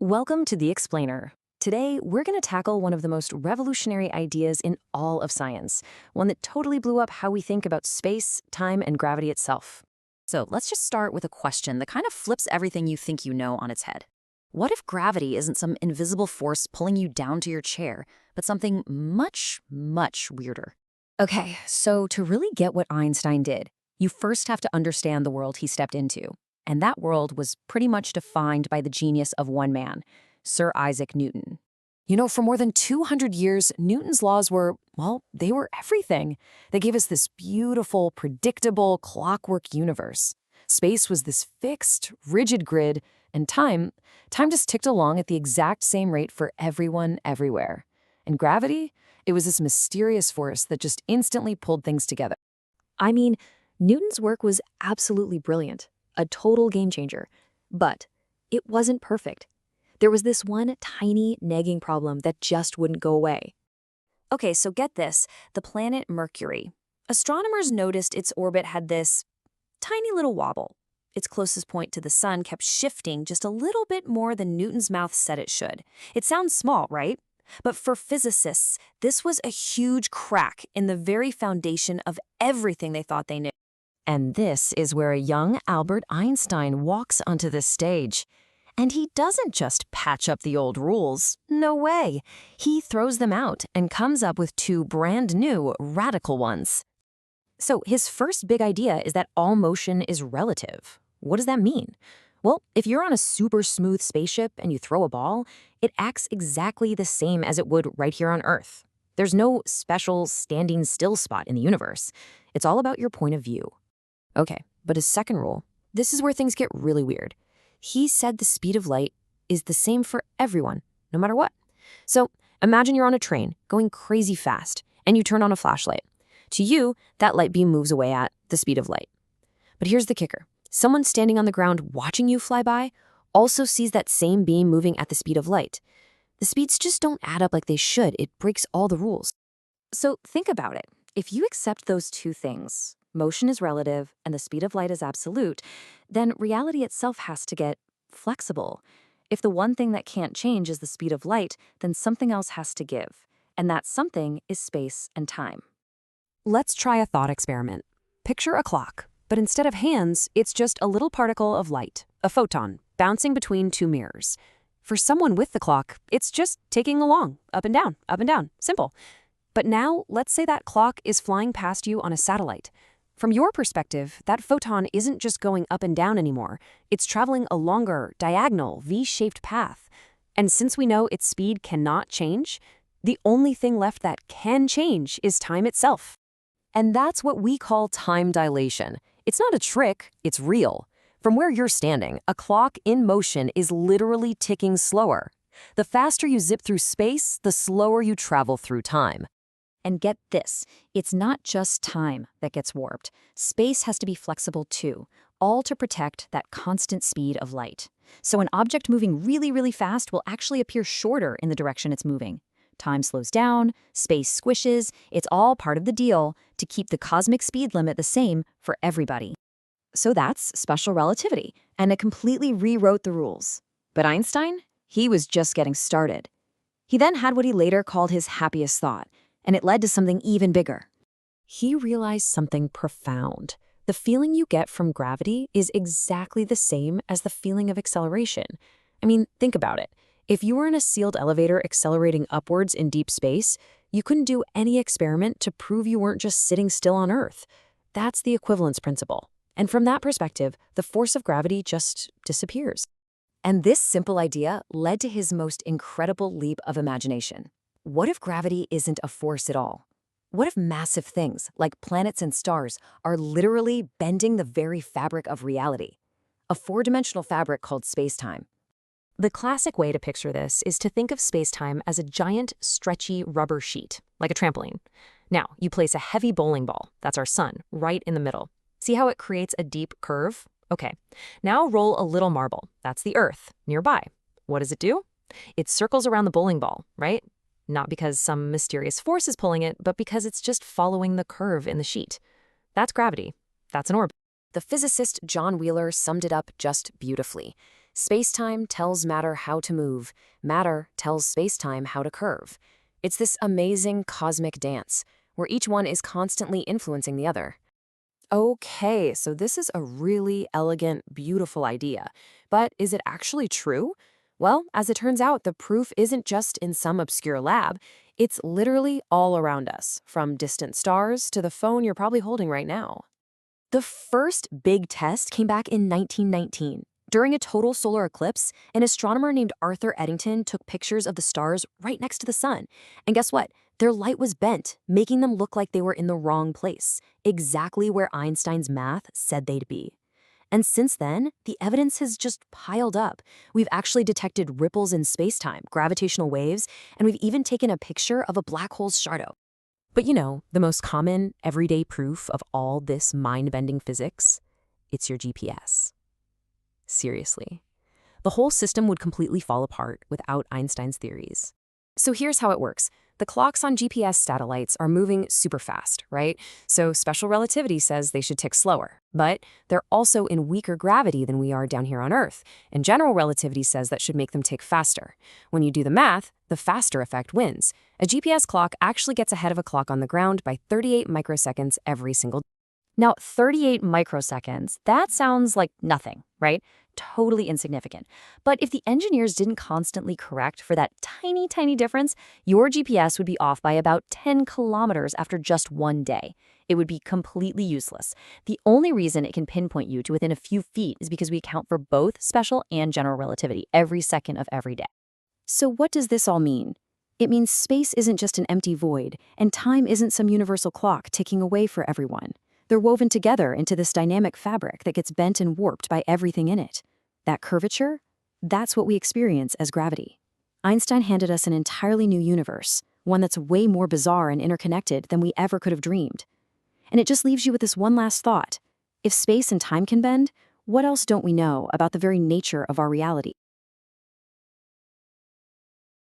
Welcome to The Explainer. Today, we're going to tackle one of the most revolutionary ideas in all of science, one that totally blew up how we think about space, time, and gravity itself. So let's just start with a question that kind of flips everything you think you know on its head. What if gravity isn't some invisible force pulling you down to your chair, but something much, much weirder? Okay, so to really get what Einstein did, you first have to understand the world he stepped into. And that world was pretty much defined by the genius of one man, Sir Isaac Newton. For more than 200 years, Newton's laws were, well, they were everything. They gave us this beautiful, predictable, clockwork universe. Space was this fixed, rigid grid, and time just ticked along at the exact same rate for everyone, everywhere. And gravity? It was this mysterious force that just instantly pulled things together. I mean, Newton's work was absolutely brilliant. A total game changer. But it wasn't perfect. There was this one tiny nagging problem that just wouldn't go away. Okay, so get this, the planet Mercury. Astronomers noticed its orbit had this tiny little wobble. Its closest point to the sun kept shifting just a little bit more than Newton's mouth said it should. It sounds small, right? But for physicists, this was a huge crack in the very foundation of everything they thought they knew. And this is where a young Albert Einstein walks onto the stage. And he doesn't just patch up the old rules. No way. He throws them out and comes up with two brand new, radical ones. So his first big idea is that all motion is relative. What does that mean? Well, if you're on a super smooth spaceship and you throw a ball, it acts exactly the same as it would right here on Earth. There's no special standing still spot in the universe. It's all about your point of view. Okay, but his second rule, this is where things get really weird. He said the speed of light is the same for everyone, no matter what. So imagine you're on a train going crazy fast and you turn on a flashlight. To you, that light beam moves away at the speed of light. But here's the kicker. Someone standing on the ground watching you fly by also sees that same beam moving at the speed of light. The speeds just don't add up like they should. It breaks all the rules. So think about it. If you accept those two things, motion is relative and the speed of light is absolute, then reality itself has to get flexible. If the one thing that can't change is the speed of light, then something else has to give. And that something is space and time. Let's try a thought experiment. Picture a clock, but instead of hands, it's just a little particle of light, a photon, bouncing between two mirrors. For someone with the clock, it's just ticking along, up and down, simple. But now, let's say that clock is flying past you on a satellite. From your perspective, that photon isn't just going up and down anymore. It's traveling a longer, diagonal, V-shaped path. And since we know its speed cannot change, the only thing left that can change is time itself. And that's what we call time dilation. It's not a trick, it's real. From where you're standing, a clock in motion is literally ticking slower. The faster you zip through space, the slower you travel through time. And get this, it's not just time that gets warped. Space has to be flexible too, all to protect that constant speed of light. So an object moving really, really fast will actually appear shorter in the direction it's moving. Time slows down, space squishes, it's all part of the deal to keep the cosmic speed limit the same for everybody. So that's special relativity, and it completely rewrote the rules. But Einstein, he was just getting started. He then had what he later called his happiest thought, and it led to something even bigger. He realized something profound. The feeling you get from gravity is exactly the same as the feeling of acceleration. I mean, think about it. If you were in a sealed elevator accelerating upwards in deep space, you couldn't do any experiment to prove you weren't just sitting still on Earth. That's the equivalence principle. And from that perspective, the force of gravity just disappears. And this simple idea led to his most incredible leap of imagination. What if gravity isn't a force at all? What if massive things, like planets and stars, are literally bending the very fabric of reality? A four-dimensional fabric called space-time. The classic way to picture this is to think of space-time as a giant, stretchy rubber sheet, like a trampoline. Now, you place a heavy bowling ball, that's our sun, right in the middle. See how it creates a deep curve? Okay. Now roll a little marble, that's the Earth, nearby. What does it do? It circles around the bowling ball, right? Not because some mysterious force is pulling it, but because it's just following the curve in the sheet. That's gravity. That's an orbit. The physicist John Wheeler summed it up just beautifully. Space-time tells matter how to move. Matter tells space-time how to curve. It's this amazing cosmic dance, where each one is constantly influencing the other. Okay, so this is a really elegant, beautiful idea. But is it actually true? Well, as it turns out, the proof isn't just in some obscure lab. It's literally all around us, from distant stars to the phone you're probably holding right now. The first big test came back in 1919. During a total solar eclipse, an astronomer named Arthur Eddington took pictures of the stars right next to the sun. And guess what? Their light was bent, making them look like they were in the wrong place, exactly where Einstein's math said they'd be. And since then, the evidence has just piled up. We've actually detected ripples in spacetime, gravitational waves, and we've even taken a picture of a black hole's shadow. But the most common, everyday proof of all this mind-bending physics? It's your GPS. Seriously. The whole system would completely fall apart without Einstein's theories. So here's how it works. The clocks on GPS satellites are moving super fast, right? So special relativity says they should tick slower. But they're also in weaker gravity than we are down here on Earth, and general relativity says that should make them tick faster. When you do the math, the faster effect wins. A GPS clock actually gets ahead of a clock on the ground by 38 microseconds every single day. Now, 38 microseconds, that sounds like nothing, right? Totally insignificant. But if the engineers didn't constantly correct for that tiny, tiny difference, your GPS would be off by about 10 kilometers after just one day. It would be completely useless. The only reason it can pinpoint you to within a few feet is because we account for both special and general relativity every second of every day. So what does this all mean? It means space isn't just an empty void, and time isn't some universal clock ticking away for everyone. They're woven together into this dynamic fabric that gets bent and warped by everything in it. That curvature, that's what we experience as gravity. Einstein handed us an entirely new universe, one that's way more bizarre and interconnected than we ever could have dreamed. And it just leaves you with this one last thought. If space and time can bend, what else don't we know about the very nature of our reality?